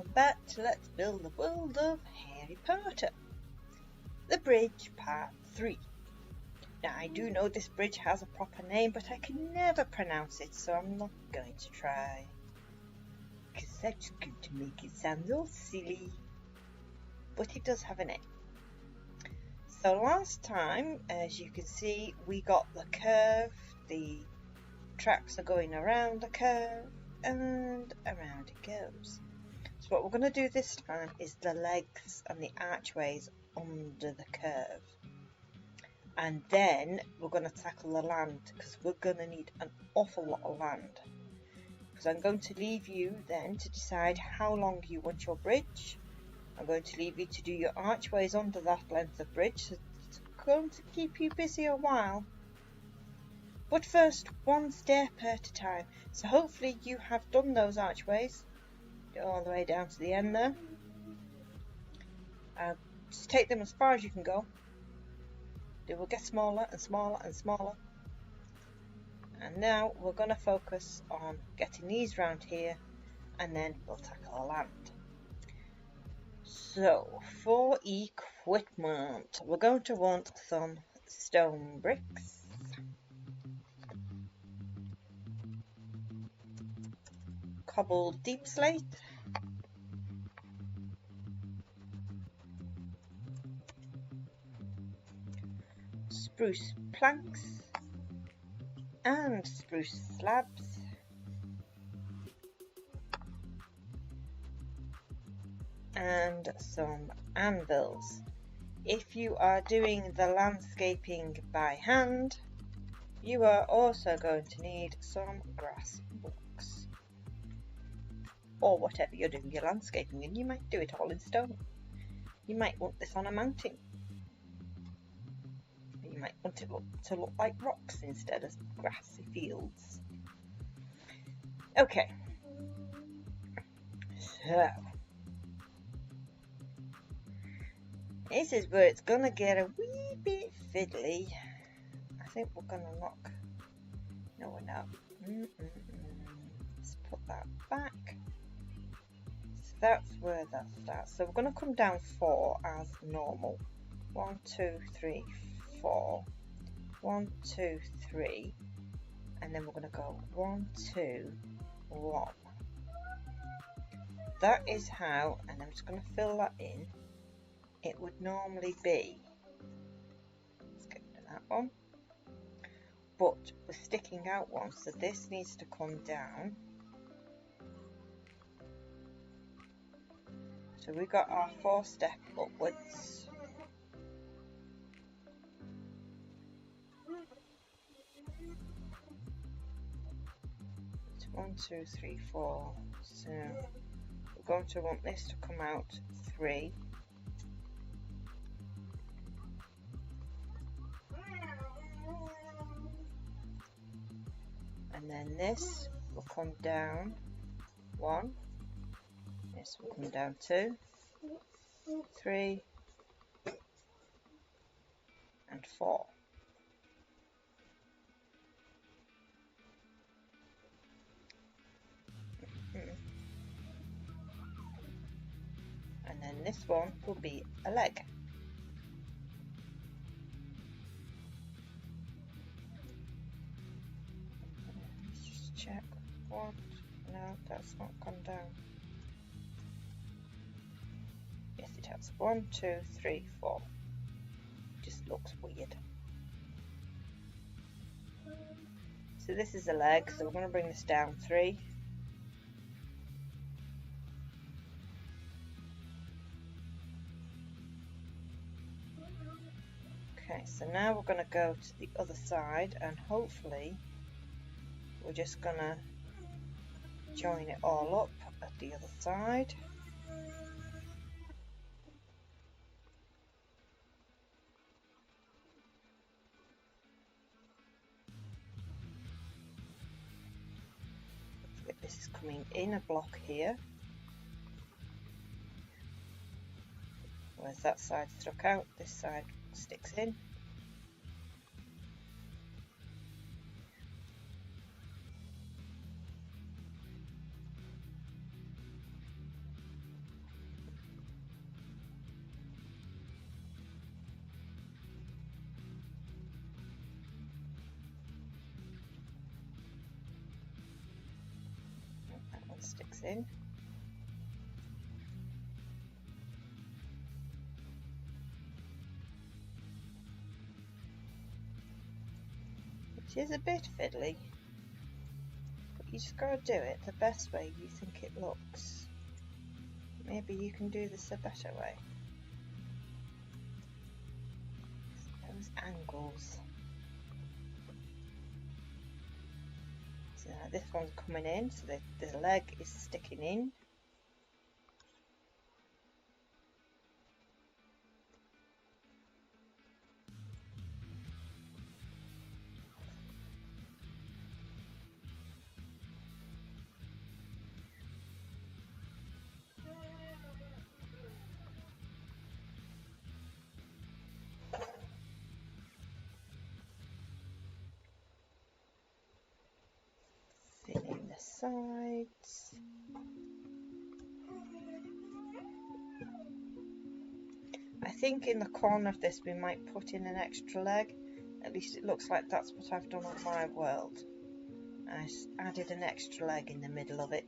welcome back to Let's Build the World of Harry Potter. The Bridge Part 3. Now I do know this bridge has a proper name, but I can never pronounce it, so I'm not going to try. Because that's going to make it sound all silly. But it does have a name. So last time, as you can see, we got the curve. The tracks are going around the curve, and around it goes. So what we're going to do this time is the legs and the archways under the curve. And then we're going to tackle the land, because we're going to need an awful lot of land. Because I'm going to leave you then to decide how long you want your bridge. I'm going to leave you to do your archways under that length of bridge, so it's going to keep you busy a while. But first, one step at a time. So hopefully you have done those archways. Go all the way down to the end there. Just take them as far as you can go. They will get smaller and smaller and smaller. And now we're going to focus on getting these round here, and then we'll tackle the land. So, for equipment, we're going to want some stone bricks. Cobbled deep slate, spruce planks and spruce slabs, and some anvils. If you are doing the landscaping by hand, you are also going to need some grass blocks. Or whatever you're doing your landscaping in, you might do it all in stone. You might want this on a mountain. You might want it to look like rocks instead of grassy fields. Okay. So. This is where it's going to get a wee bit fiddly. I think we're going to knock... No, we're not. Let's put that back. That's where that starts. So we're going to come down 4 as normal. 1, 2, 3, 4. 1, 2, 3. And then we're going to go 1, 2, 1. That is how, and I'm just going to fill that in. It would normally be. Let's get rid of that one. But we're sticking out one, so this needs to come down. So we got our 4-step upwards. It's 1, 2, 3, 4. So we're going to want this to come out 3. And then this will come down 1. This will come down 2, 3, and 4. And then this one will be a leg. Let's just check. What? No, that's not come down. Yes, it has. 1, 2, 3, 4. Just looks weird. So this is a leg, so we're going to bring this down 3. Okay, so now we're going to go to the other side, and hopefully we're just going to join it all up at the other side. This is coming in a block here. Whereas that side stuck out, this side sticks in. one sticks in. Which is a bit fiddly, but you just gotta do it the best way you think it looks. Maybe you can do this a better way. Those angles. So now this one's coming in, so the leg is sticking in. Filling the sides. I think in the corner of this we might put in an extra leg. At least it looks like that's what I've done on my world. I added an extra leg in the middle of it.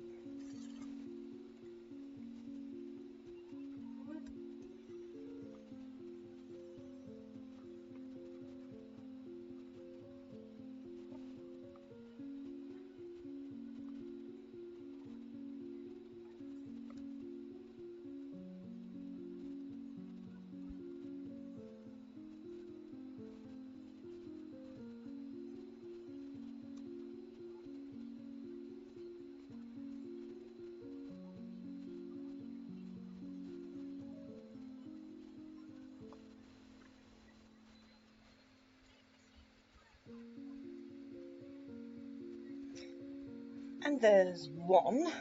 And there's one.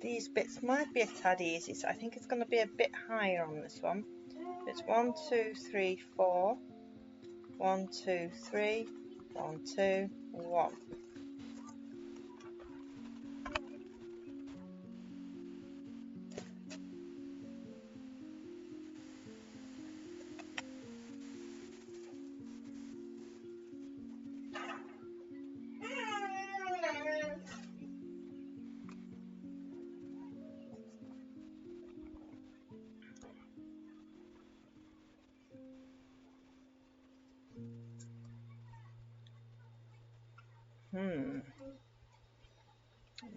These bits might be a tad easy, so I think it's going to be a bit higher on this one. It's 1, 2, 3, 4. 1, 2, 3. 1, 2, 1.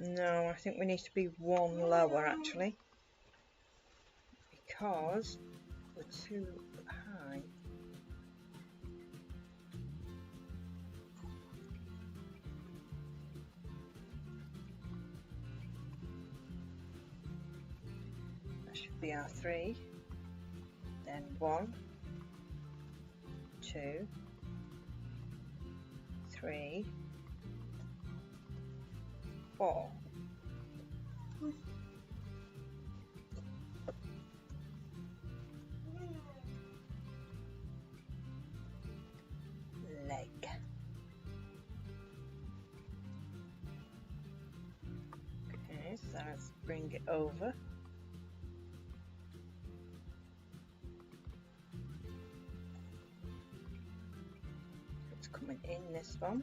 No, I think we need to be one lower actually, because we're too high. That should be our 3, then 1, 2, 3, 4. Leg. Okay, so let's bring it over. It's coming in this one.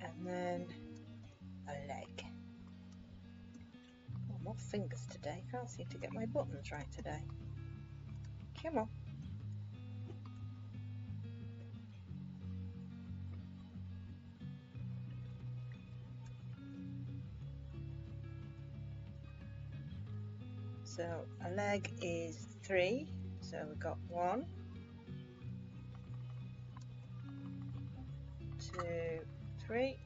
And then a leg. Oh, more fingers today. Can't seem to get my buttons right today. Come on. So a leg is 3. So we've got 1, 2, 3.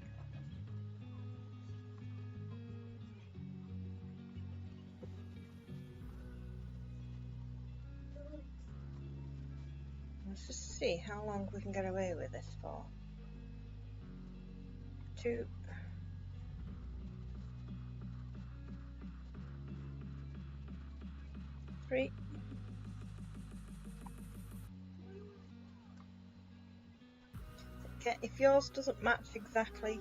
Let's just see how long we can get away with this for. 2. 3. Okay, if yours doesn't match exactly,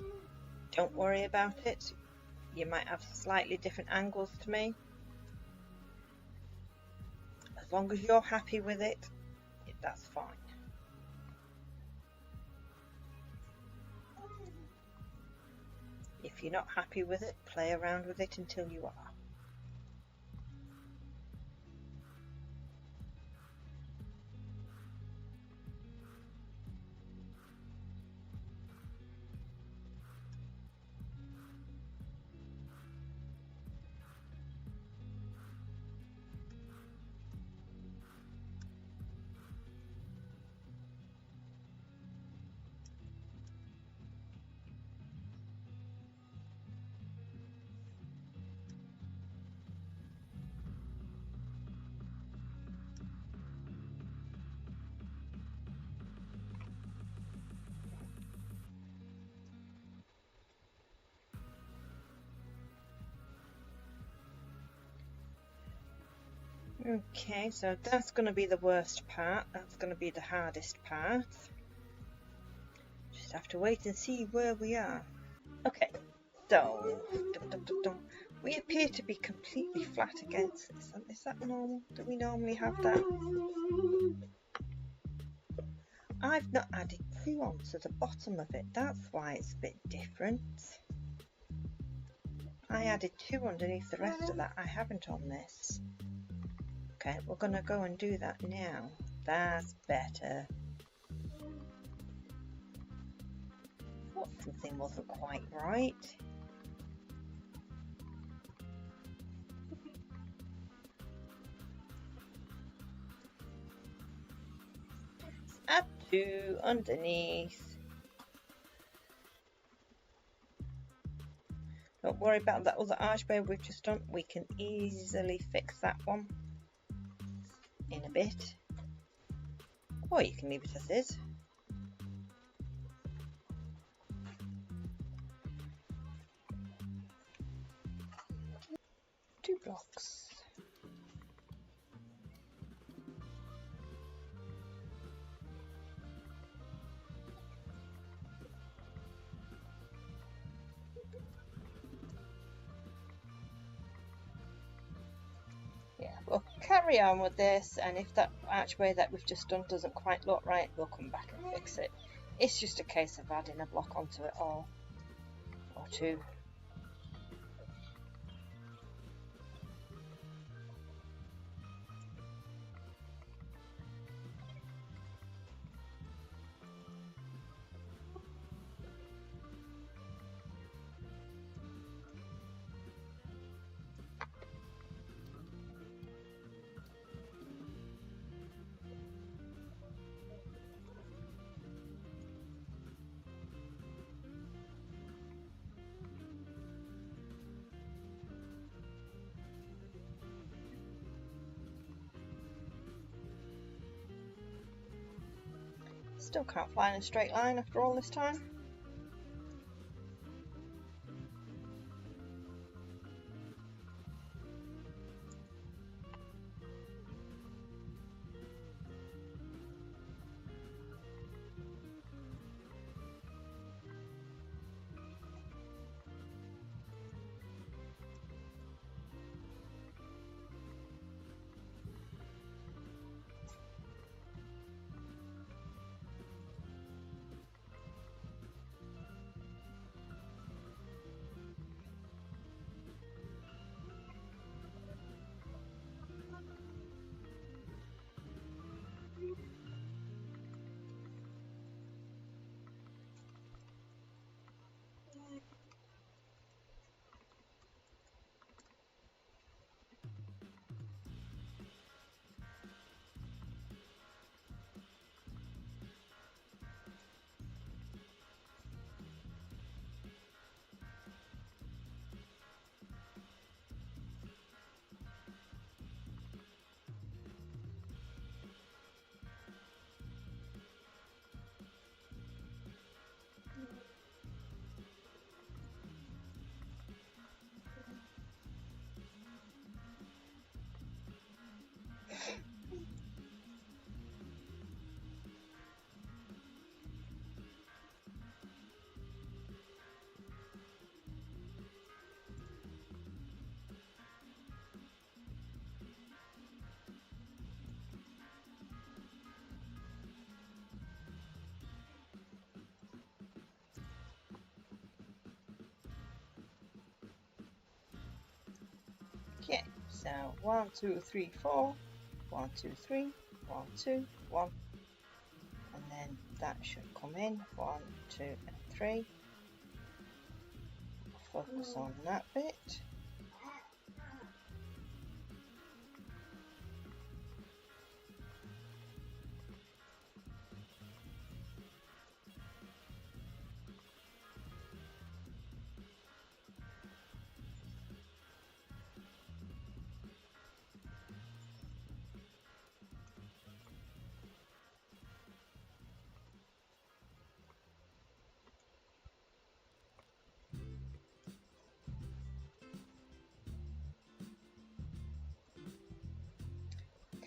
don't worry about it. You might have slightly different angles to me. As long as you're happy with it, that's fine. If you're not happy with it, play around with it until you are. Okay, so that's going to be the worst part. That's going to be the hardest part. Just have to wait and see where we are. Okay, so we appear to be completely flat against this. Is that normal? Do we normally have that? I've not added 2 onto the bottom of it. That's why it's a bit different. I added 2 underneath the rest of that. I haven't on this. Okay, we're going to go and do that now. That's better. Thought something wasn't quite right. Let's add 2 underneath. Don't worry about that other archway we've just done. We can easily fix that one in a bit. Or you can leave it as is. Two blocks. Yeah, we'll carry on with this, and if that archway that we've just done doesn't quite look right, we'll come back and fix it. It's just a case of adding a block onto it all, or 2. Still can't fly in a straight line after all this time. So 1, 2, 3, 4. 1, 2, 3. 1, 2, 1. And then that should come in. 1, 2, and 3. Focus on that bit.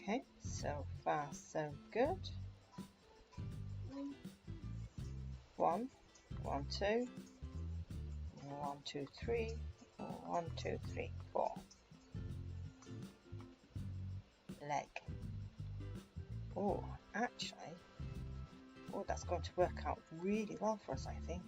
Okay, so far so good. 1, 1, 2, 1, 2, 3, 1, 2, 3, 4. Leg. Oh, actually, that's going to work out really well for us, I think.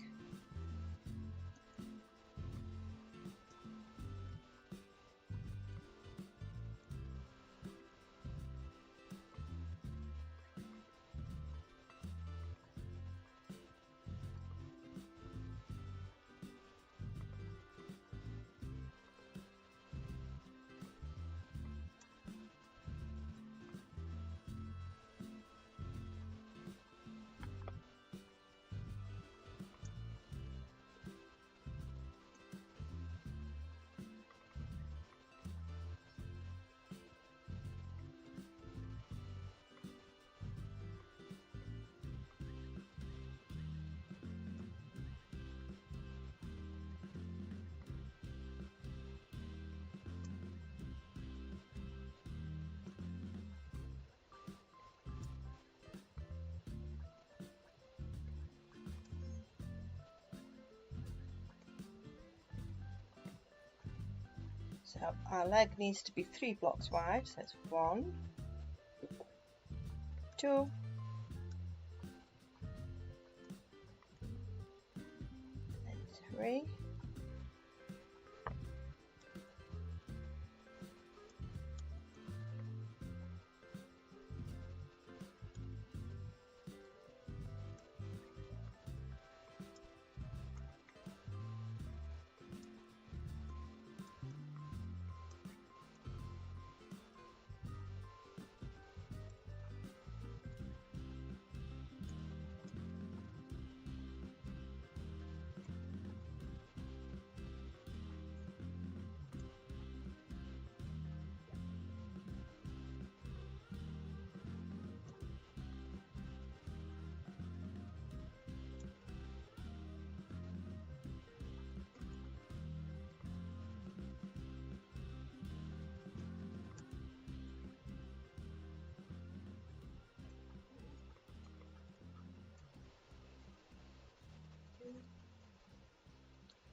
So our leg needs to be 3 blocks wide, so it's 1, 2, and 3.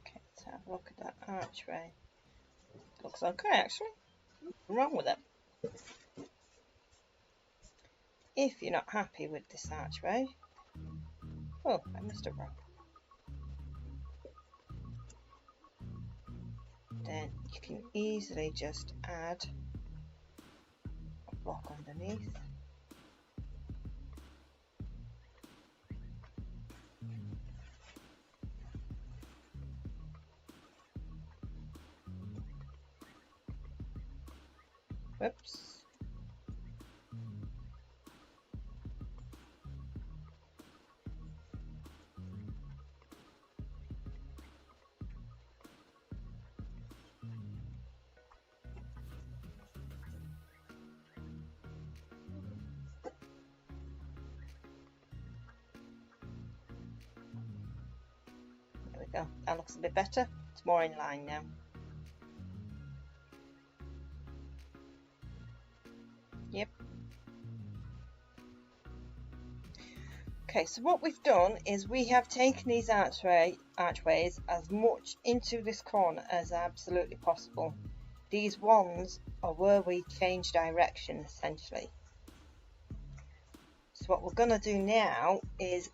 Okay, let's have a look at that archway. Looks okay, actually. Nothing wrong with it. If you're not happy with this archway, oh, I missed a row. Then you can easily just add a block underneath. Whoops. There we go. That looks a bit better. It's more in line now. Yep. Okay, so what we've done is we have taken these archways as much into this corner as absolutely possible. These ones are where we change direction, essentially. So what we're going to do now is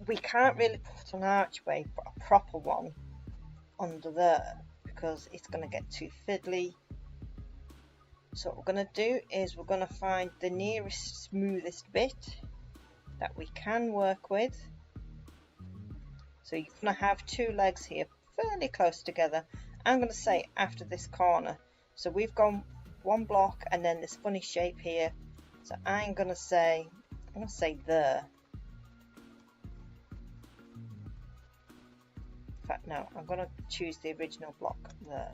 we can't really put an archway, a proper one, under there because it's going to get too fiddly So what we're going to do is we're going to find the nearest smoothest bit that we can work with. So you're going to have two legs here fairly close together. I'm going to say after this corner. So we've gone one block and then this funny shape here. So I'm going to say there. In fact, no, I'm going to choose the original block there.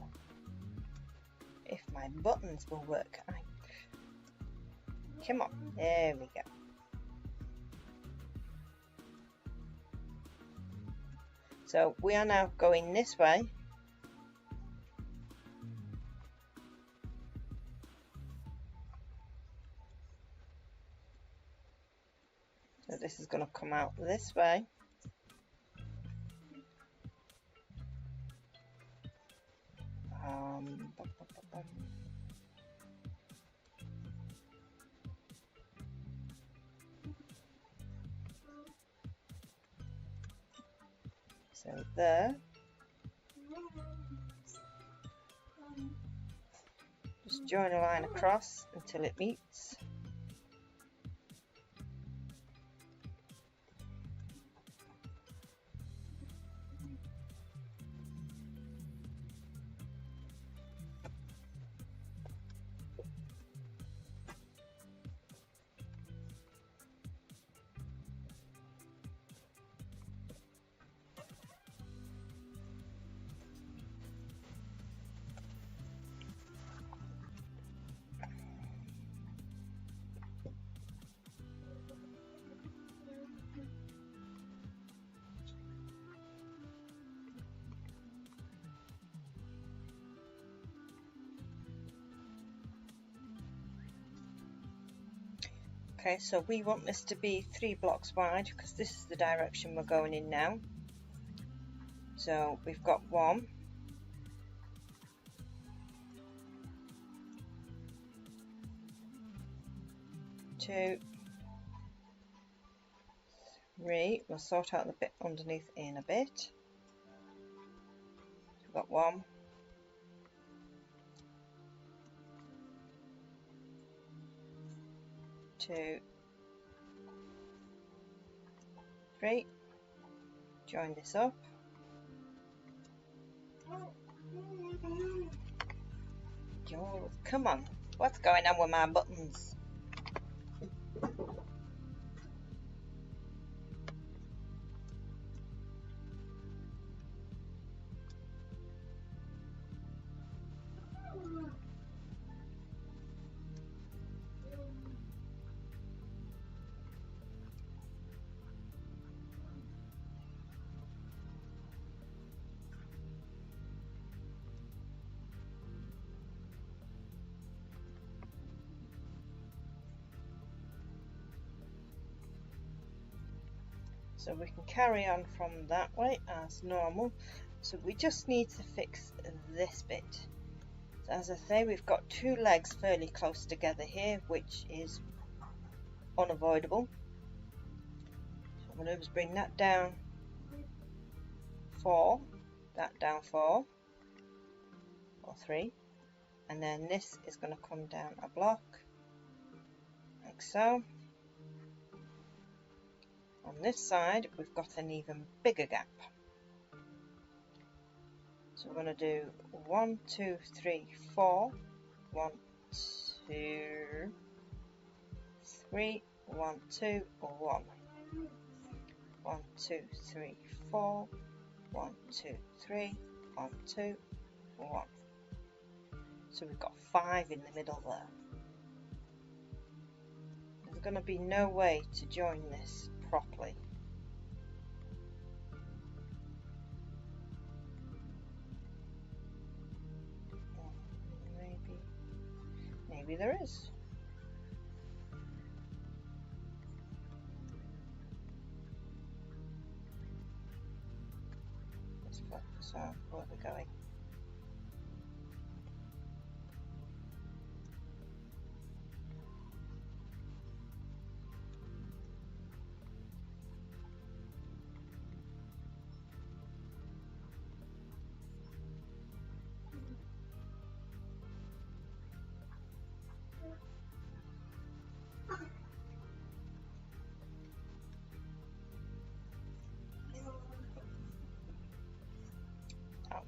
If my buttons will work. Come on, there we go. So we are now going this way. So this is going to come out this way. So there. Just join a line across until it meets. Okay, so we want this to be 3 blocks wide because this is the direction we're going in now. So we've got 1, 2, 3. We'll sort out the bit underneath in a bit. We've got 1, 2, 3. Join this up. Come on, what's going on with my buttons? So we can carry on from that way as normal. So we just need to fix this bit. So as I say, we've got 2 legs fairly close together here, which is unavoidable. So I'm going to just bring that down 4, that down 4 or 3, and then this is going to come down a block like so. On this side we've got an even bigger gap, so we're going to do 1, 2, 3, 4, 1, 2, 3, 1, 2, 1, 1, 2, 3, 4, 1, 2, 3, 1, 2, 1. So we've got 5 in the middle there. There's going to be no way to join this properly. Maybe there is. Let's focus on where we're going.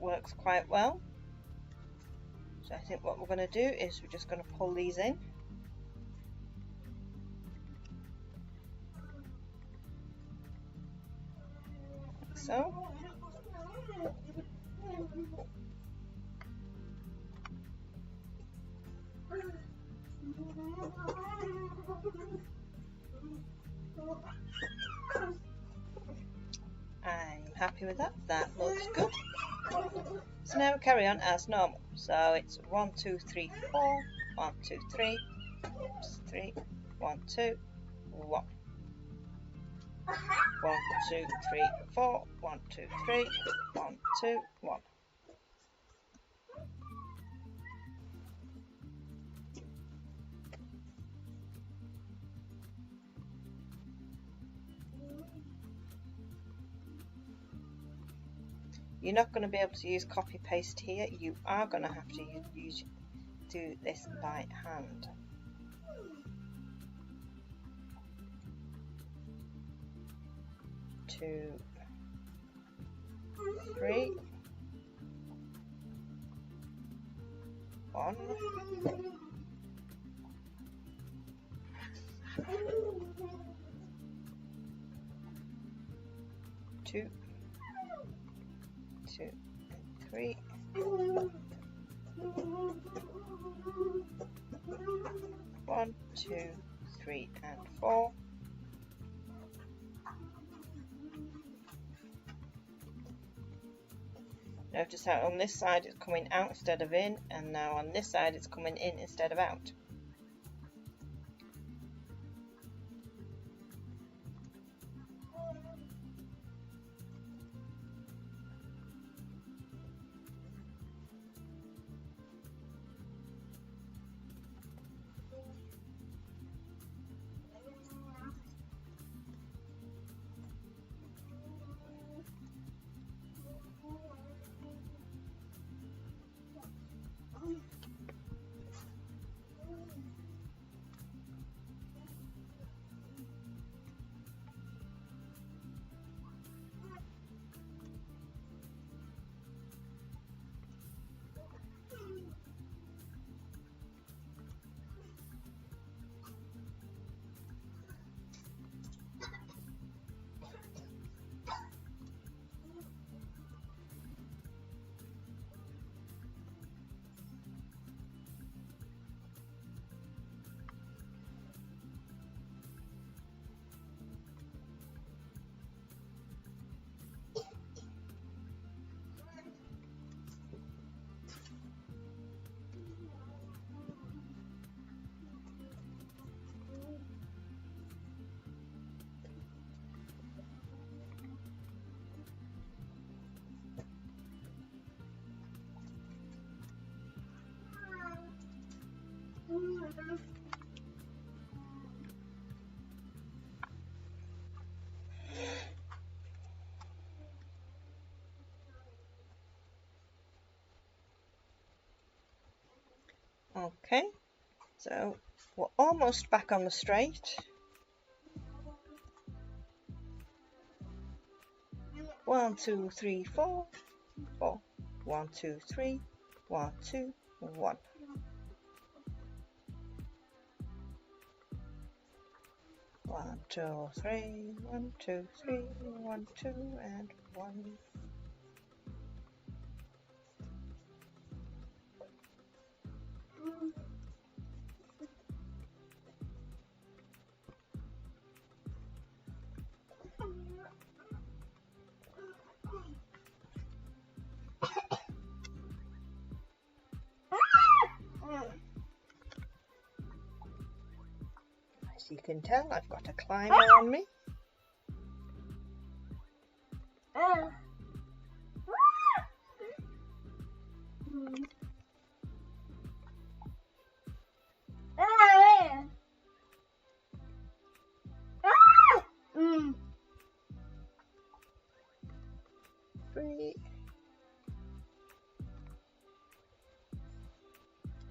works quite well. So I think what we're going to do is we're just going to pull these in. Like so. I'm happy with that. That looks good. So now we carry on as normal. So it's 1, 2, 3, 4. 1, 2, 3. Oops, 3. 1, 2, 1. 1, 2, 3, 4. 1, 2, 3. 1, 2, 1. You're not going to be able to use copy paste here. You are going to have to do this by hand. 2, 3, 1. 2, 2 and 3. 1, 2, 3 and 4. Notice how on this side it's coming out instead of in, and now on this side it's coming in instead of out. Okay, so we're almost back on the straight. 1, 2, 3, 4, 4. 1, 2, 3, 1, 2, 1. 1, 2, 3, 1, 2, 3, 1, 2, and 1. As you can tell, I've got a climber on me. Three.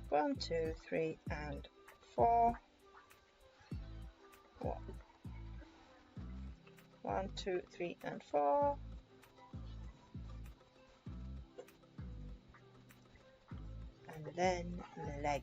1, 2, 3, and 4. 1, 2, 3, and 4. and then leg.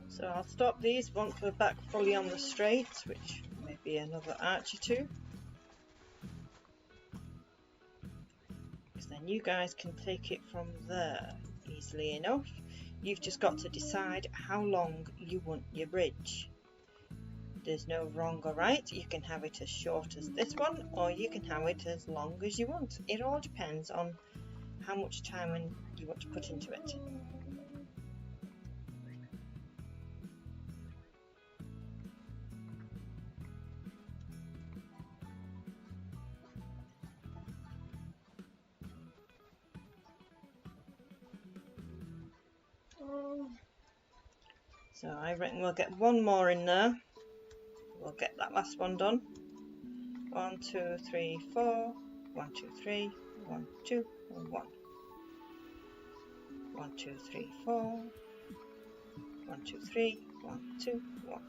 So I'll stop these once we're back fully on the straight, which may be another arch or two. Because then you guys can take it from there easily enough. You've just got to decide how long you want your bridge. There's no wrong or right. You can have it as short as this one, or you can have it as long as you want. It all depends on how much time you want to put into it. So I reckon we'll get one more in there. We'll get that last one done. 1, 2, 3, 4. 1, 2, 3. 1, 2, and 1. 1, 2, 3, 4. 1, 2, 3. 1, 2, 1.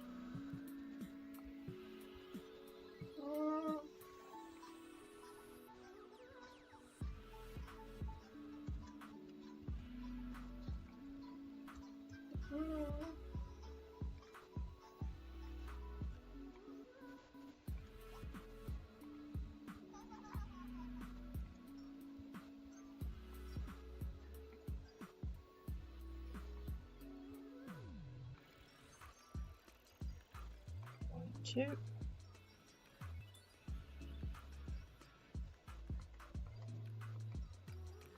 Two.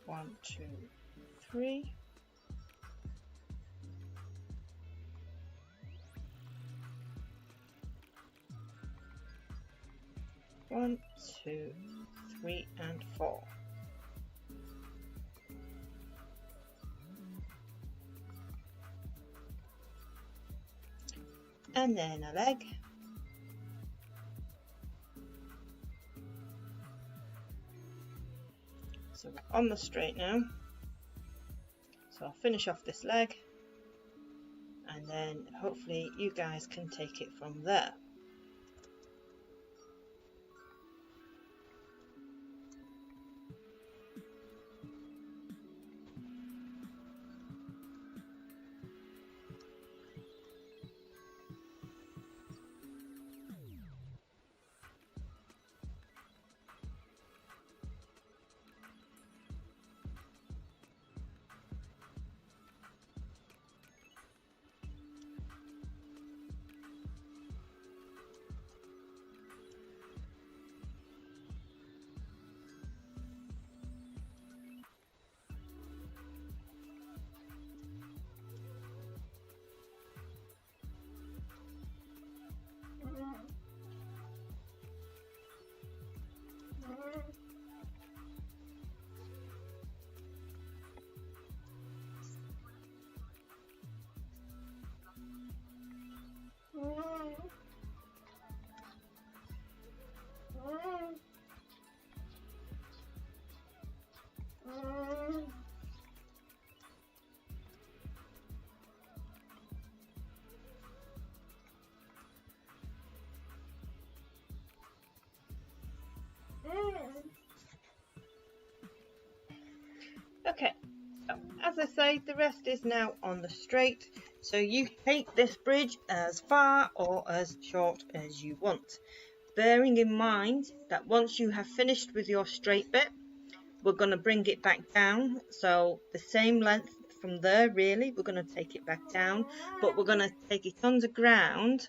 1, 2, 3. 1, 2, 3, and 4. And then a leg. So we're on the straight now. So I'll finish off this leg, and then hopefully you guys can take it from there. Okay, so as I say, the rest is now on the straight, so you take this bridge as far or as short as you want, bearing in mind that once you have finished with your straight bit, we're going to bring it back down, so the same length from there really, we're going to take it back down, but we're going to take it underground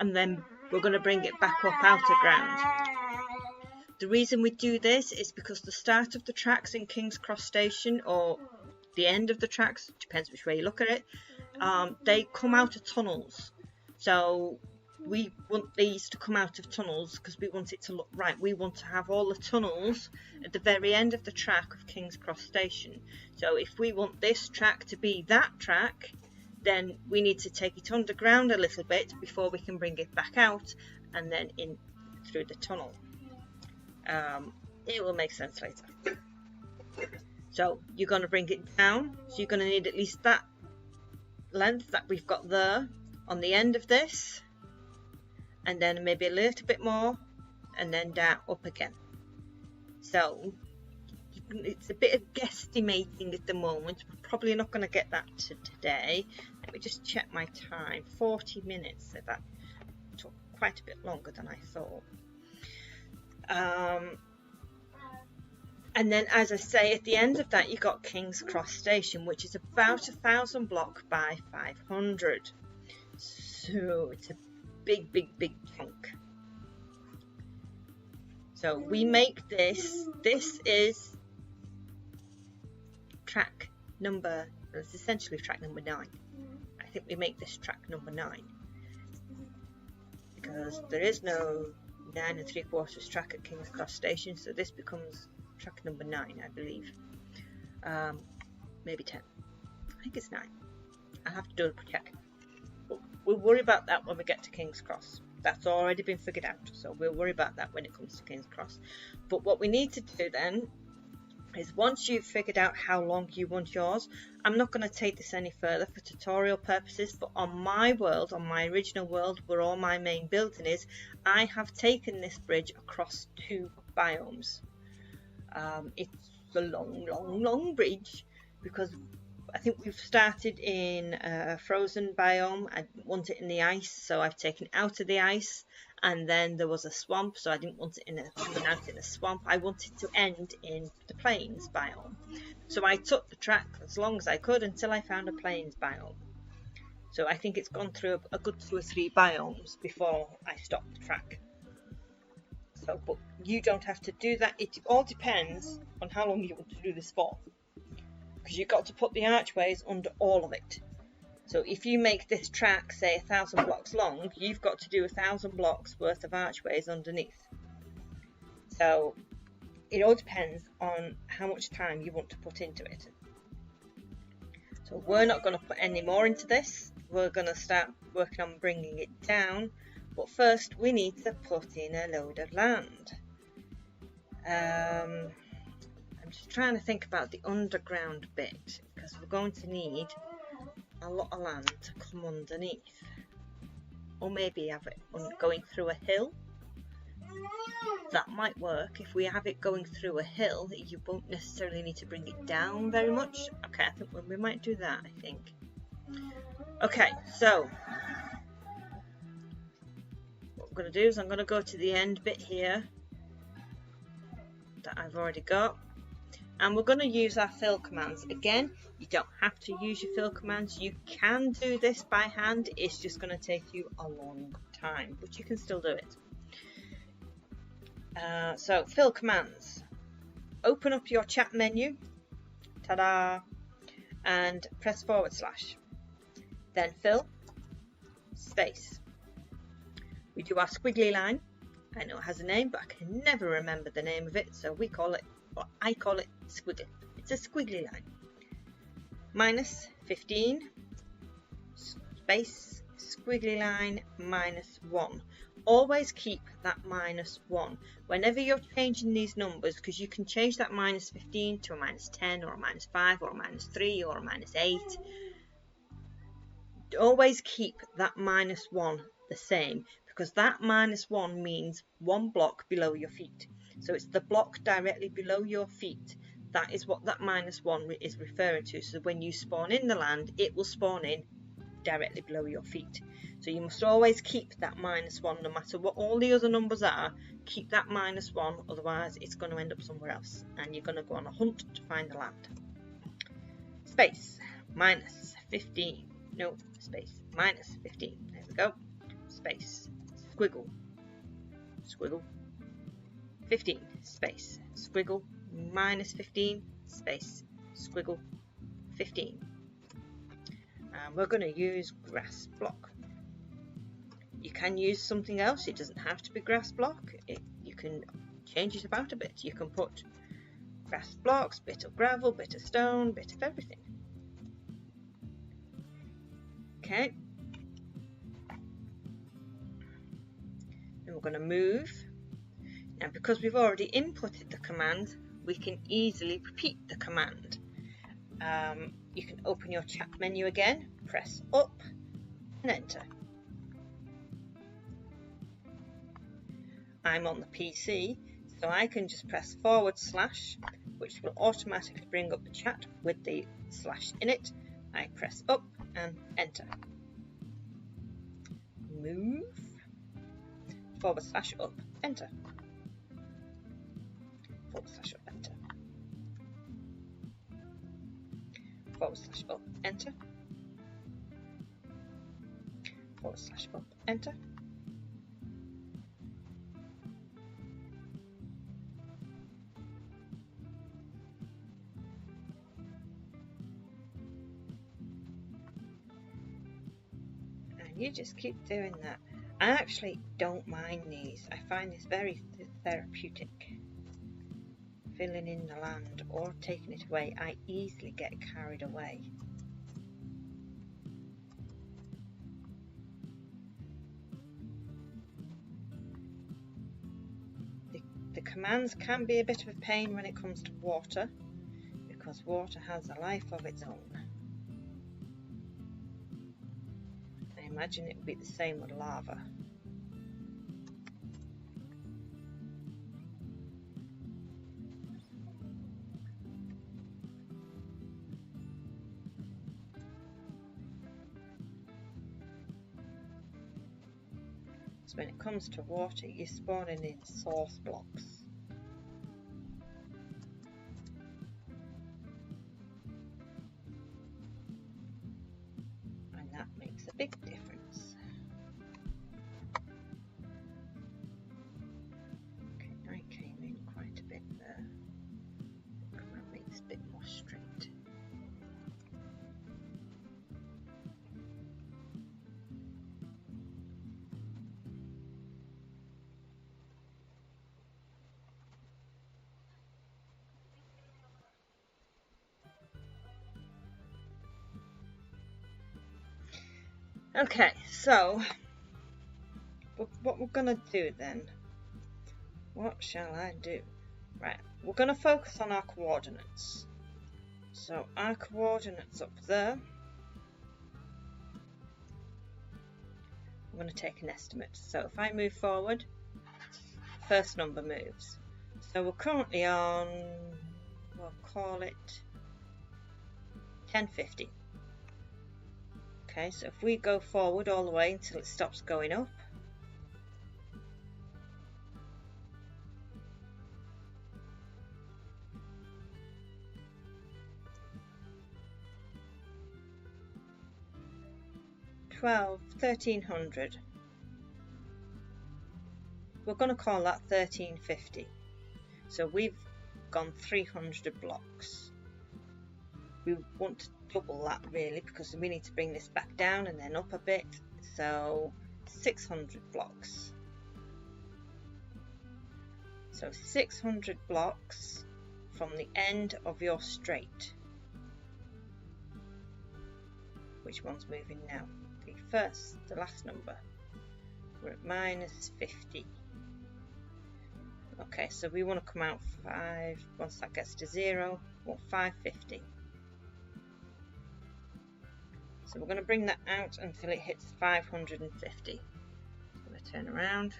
and then we're going to bring it back up out of ground. The reason we do this is because the start of the tracks in King's Cross Station, or the end of the tracks, depends which way you look at it, they come out of tunnels. So we want these to come out of tunnels because we want it to look right. We want to have all the tunnels at the very end of the track of King's Cross Station. So if we want this track to be that track, then we need to take it underground a little bit before we can bring it back out and then in through the tunnel. It will make sense later. So you're going to bring it down, so you're going to need at least that length that we've got there on the end of this, and then maybe a little bit more, and then down up again. So it's a bit of guesstimating at the moment. We're probably not going to get that to today. Let me just check my time. 40 minutes, so that took quite a bit longer than I thought. And then, as I say, at the end of that you got King's Cross Station, which is about 1,000 block by 500. So it's a big chunk. So we make this is track number, it's essentially track number 9. I think we make this track number 9 because there is no 9 3/4 track at King's Cross Station, so this becomes track number 9, I believe. Maybe 10. I think it's 9. I'll have to double check. We'll worry about that when we get to King's Cross. That's already been figured out, so we'll worry about that when it comes to King's Cross. But what we need to do then is, once you've figured out how long you want yours, I'm not going to take this any further for tutorial purposes, but on my world, on my original world where all my main building is, I have taken this bridge across 2 biomes. It's a long bridge because I think we've started in a frozen biome. I didn't want it in the ice, so I've taken it out of the ice, and then there was a swamp, so I didn't want it coming out in a swamp. I wanted to end in the plains biome, so I took the track as long as I could until I found a plains biome. So I think it's gone through a good 2 or 3 biomes before I stopped the track. So, but you don't have to do that. It all depends on how long you want to do this for, because you've got to put the archways under all of it. So if you make this track, say 1,000 blocks long, you've got to do 1,000 blocks worth of archways underneath. So it all depends on how much time you want to put into it. So we're not going to put any more into this. We're going to start working on bringing it down. But first we need to put in a load of land. I'm just trying to think about the underground bit, because we're going to need a lot of land to come underneath. Or maybe have it going through a hill. That might work. If we have it going through a hill, you won't necessarily need to bring it down very much. Okay, I think we might do that, I think. Okay, so what I'm going to do is I'm going to go to the end bit here that I've already got, and we're going to use our fill commands. Again, you don't have to use your fill commands. You can do this by hand. It's just going to take you a long time, but you can still do it. So fill commands. Open up your chat menu, ta-da, and press /. Then fill space. We do our squiggly line. I know it has a name, but I can never remember the name of it, so we call it, or I call it, squiggly. It's a squiggly line. -15 space squiggly line -1. Always keep that -1 whenever you're changing these numbers, because you can change that -15 to a -10 or a -5 or a -3 or a -8. Always keep that -1 the same, because that -1 means 1 block below your feet. So it's the block directly below your feet. That is what that -1 is referring to. So when you spawn in the land, it will spawn in directly below your feet. So you must always keep that -1, no matter what all the other numbers are. Keep that -1, otherwise it's going to end up somewhere else, and you're going to go on a hunt to find the land. Space, -15. No, space, -15. There we go. Space, squiggle, squiggle, 15, space, squiggle, -15, space, squiggle, 15. And we're going to use grass block. You can use something else, it doesn't have to be grass block. You can change it about a bit. You can put grass blocks, bit of gravel, bit of stone, bit of everything. Okay. And we're going to move. Now, because we've already inputted the command, we can easily repeat the command. You can open your chat menu again, press up and enter. I'm on the PC, so I can just press /, which will automatically bring up the chat with the / in it. I press up and enter. Move, / up, enter. / up, enter. / up, enter. / up, enter. You just keep doing that. I actually don't mind these. I find this very therapeutic. Filling in the land or taking it away, I easily get carried away. The commands can be a bit of a pain when it comes to water, because water has a life of its own. I imagine it would be the same with lava. So when it comes to water, you're spawning in source blocks. And that makes a big difference. Okay, I came in quite a bit there. That makes a bit more straight. Okay, so what we're going to do then, what shall I do? Right, we're going to focus on our coordinates. So our coordinates up there, I'm going to take an estimate. So if I move forward, first number moves. So we're currently on, we'll call it 1050. Okay, so if we go forward all the way until it stops going up, $1300. We're going to call that 1350. So we've gone 300 blocks. We want to double that really, because we need to bring this back down and then up a bit. So 600 blocks. So 600 blocks from the end of your straight. Which one's moving now? The last number. We're at -50. Okay, so we want to come out 5. Once that gets to 0, we want 550. So we're going to bring that out until it hits 550. I'm going to turn around.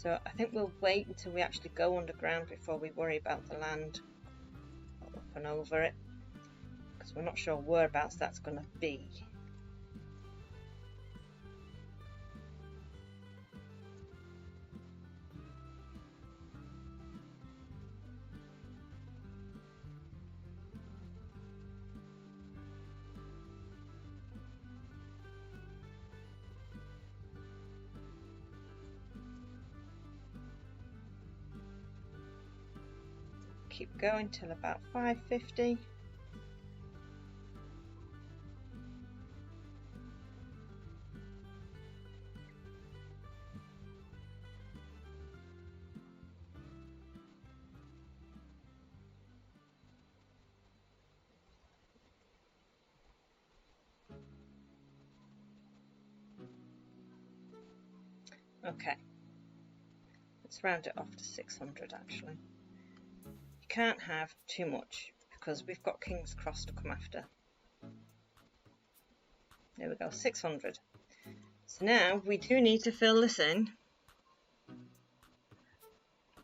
So I think we'll wait until we actually go underground before we worry about the land up and over it, because we're not sure whereabouts that's going to be. Keep going till about 550. Okay, let's round it off to 600 actually. You can't have too much because we've got King's Cross to come after. There we go, 600. So now we do need to fill this in.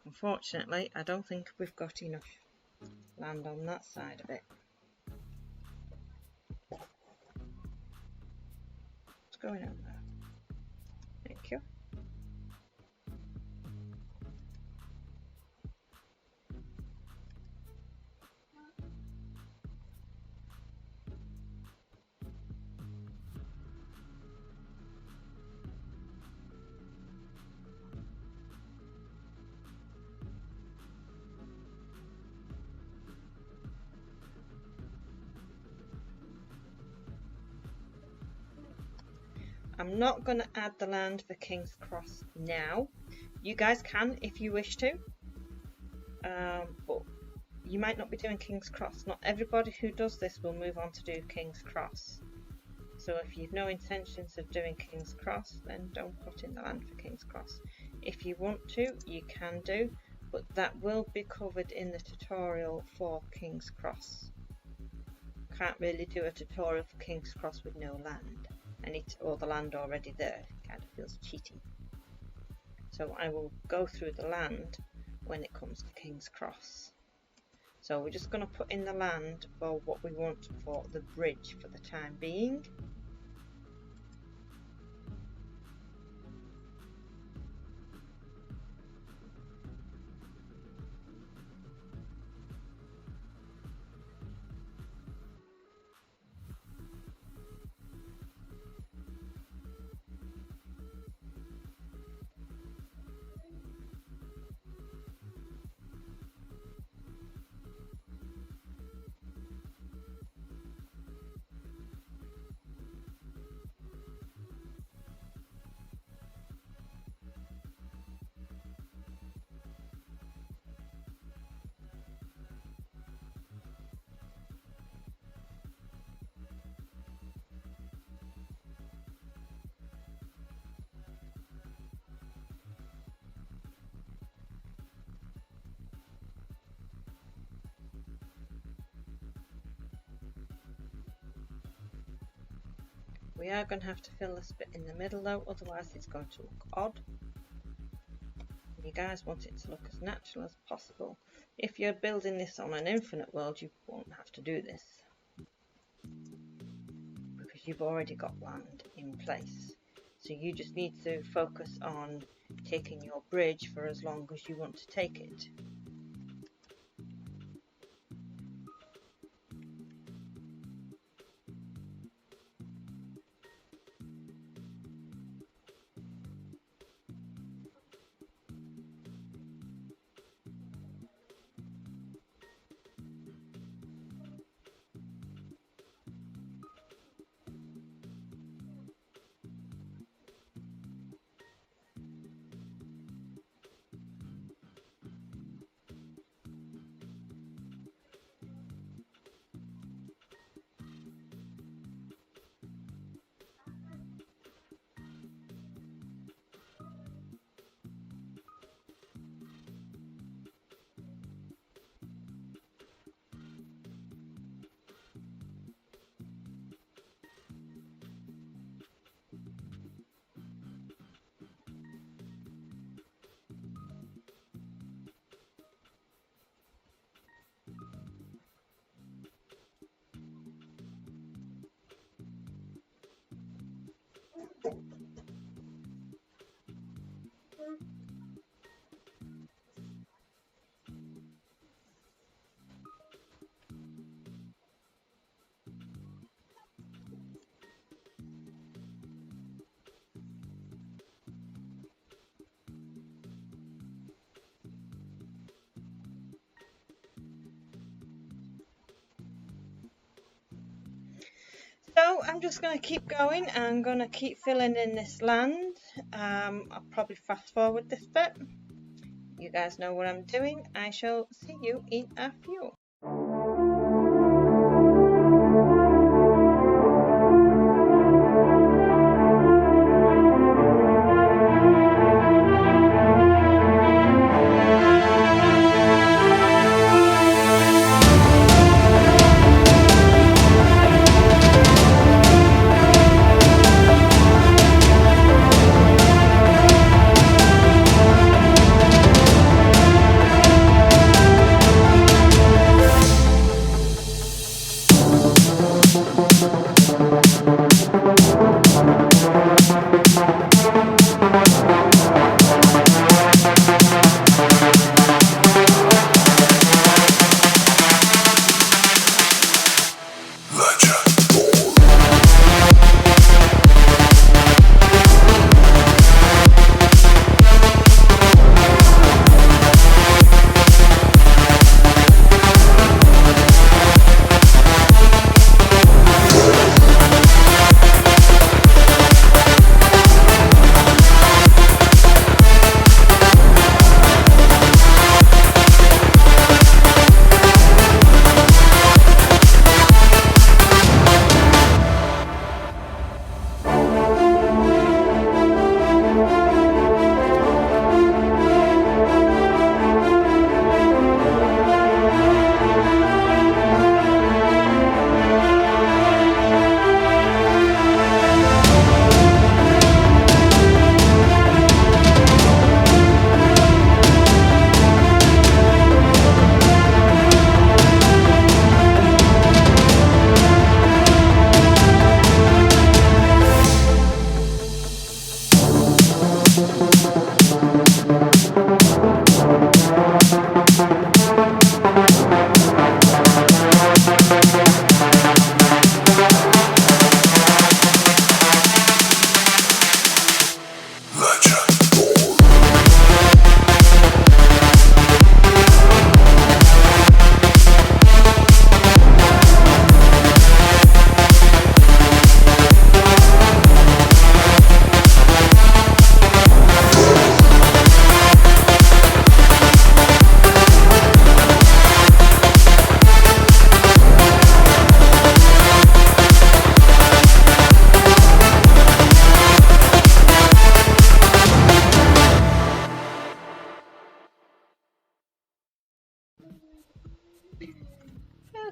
Unfortunately, I don't think we've got enough land on that side of it. What's going on there? Thank you. I'm not going to add the land for King's Cross now. You guys can if you wish to, but you might not be doing King's Cross. Not everybody who does this will move on to do King's Cross. So if you've no intentions of doing King's Cross, then don't put in the land for King's Cross. If you want to, you can do, but that will be covered in the tutorial for King's Cross. Can't really do a tutorial for King's Cross with no land. I need all the land already there. It kind of feels cheating. So I will go through the land when it comes to King's Cross. So we're just going to put in the land for what we want for the bridge for the time being. We are going to have to fill this bit in the middle though, otherwise it's going to look odd. You guys want it to look as natural as possible. If you're building this on an infinite world, you won't have to do this, because you've already got land in place. So you just need to focus on taking your bridge for as long as you want to take it. So I'm just going to keep going. I'm going to keep filling in this land. I'll probably fast forward this bit. You guys know what I'm doing. I shall see you in a few.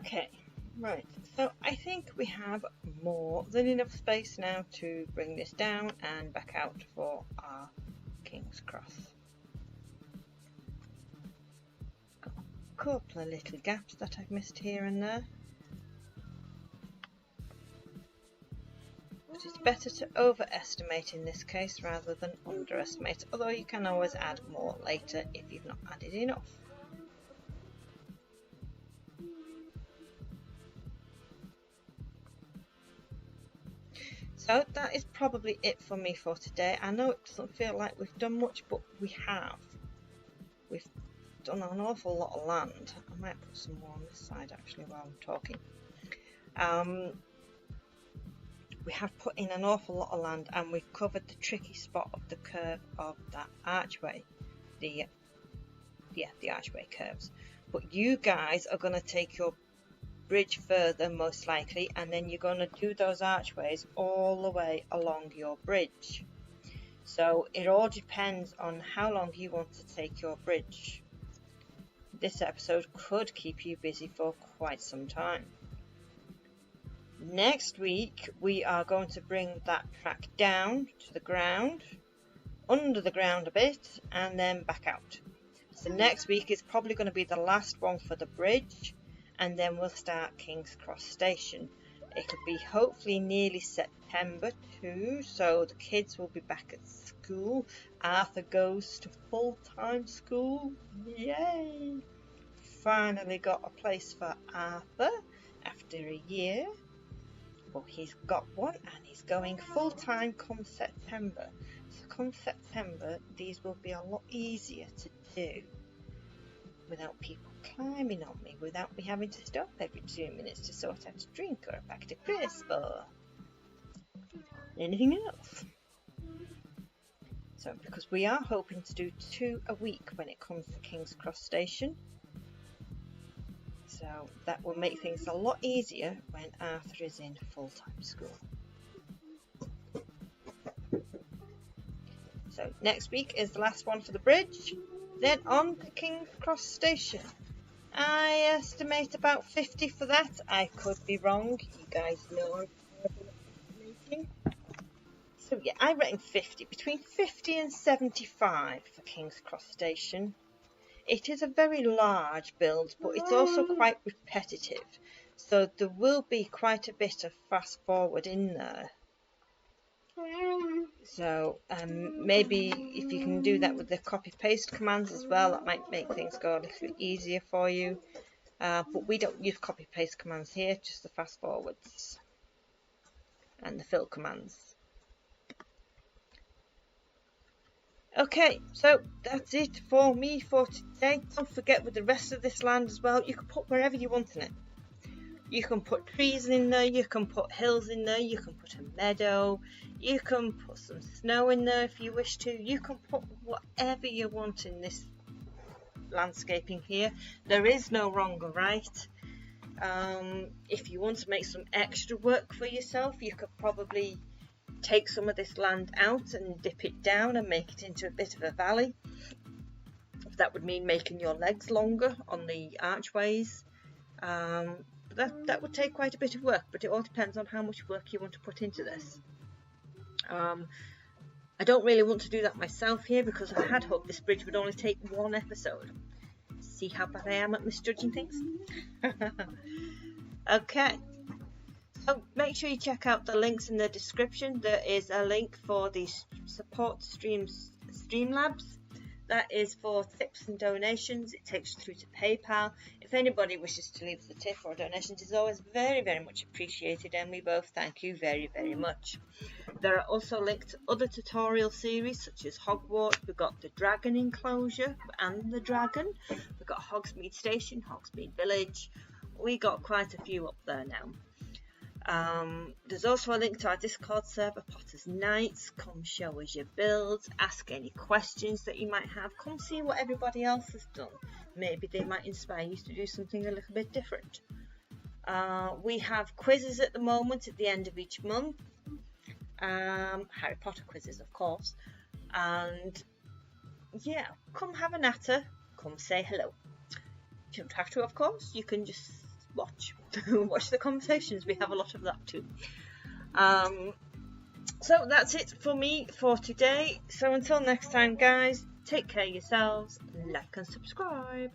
Okay, right, so I think we have more than enough space now to bring this down and back out for our King's Cross. Got a couple of little gaps that I've missed here and there. But it's better to overestimate in this case rather than underestimate, although you can always add more later if you've not added enough. So that is probably it for me for today. I know it doesn't feel like we've done much, but we have. We've done an awful lot of land. I might put some more on this side actually while I'm talking. We have put in an awful lot of land and we've covered the tricky spot of the curve of that archway. The archway curves. But you guys are going to take your bridge further most likely, and then you're going to do those archways all the way along your bridge. So it all depends on how long you want to take your bridge. This episode could keep you busy for quite some time. Next week we are going to bring that track down to the ground, under the ground a bit, and then back out. So next week is probably going to be the last one for the bridge, and then we'll start King's Cross Station. It'll be hopefully nearly September too, so the kids will be back at school. Arthur goes to full-time school. Yay! Finally got a place for Arthur after a year. Well, he's got one and he's going full-time come September. So come September, these will be a lot easier to do without people climbing on me, without me having to stop every 2 minutes to sort out a drink or a packet of crisps or anything else. So, because we are hoping to do 2 a week when it comes to King's Cross Station. So that will make things a lot easier when Arthur is in full-time school. So next week is the last one for the bridge. Then on to King's Cross Station. I estimate about 50 for that. I could be wrong. You guys know I'm estimating. So yeah, I reckon 50. Between 50 and 75 for King's Cross Station. It is a very large build, but it's also quite repetitive. So there will be quite a bit of fast forward in there. So maybe if you can do that with the copy paste commands as well, that might make things go a little bit easier for you. But we don't use copy paste commands here, just the fast forwards and the fill commands. Okay, so that's it for me for today. Don't forget, with the rest of this land as well, you can put wherever you want in it. You can put trees in there, you can put hills in there, you can put a meadow, you can put some snow in there if you wish to. You can put whatever you want in this landscaping here. There is no wrong or right. If you want to make some extra work for yourself, you could probably take some of this land out and dip it down and make it into a bit of a valley. That would mean making your legs longer on the archways. That would take quite a bit of work, but it all depends on how much work you want to put into this. I don't really want to do that myself here because I had hoped this bridge would only take 1 episode. See how bad I am at misjudging things? Okay. So make sure you check out the links in the description. There is a link for the support Streamlabs. That is for tips and donations. It takes you through to PayPal. If anybody wishes to leave us a tip or donations, it's always very, very much appreciated, and we both thank you very, very much. There are also links to other tutorial series such as Hogwarts. We've got the Dragon Enclosure and the Dragon. We've got Hogsmeade Station, Hogsmeade Village. We got quite a few up there now. There's also a link to our Discord server, Potter's Knights. Come show us your builds, ask any questions that you might have, come see what everybody else has done. Maybe they might inspire you to do something a little bit different. We have quizzes at the moment at the end of each month, Harry Potter quizzes of course, and yeah, come have a natter, come say hello. You don't have to, of course, you can just watch the conversations. We have a lot of that too. So that's it for me for today. So until next time guys, take care of yourselves, like and subscribe.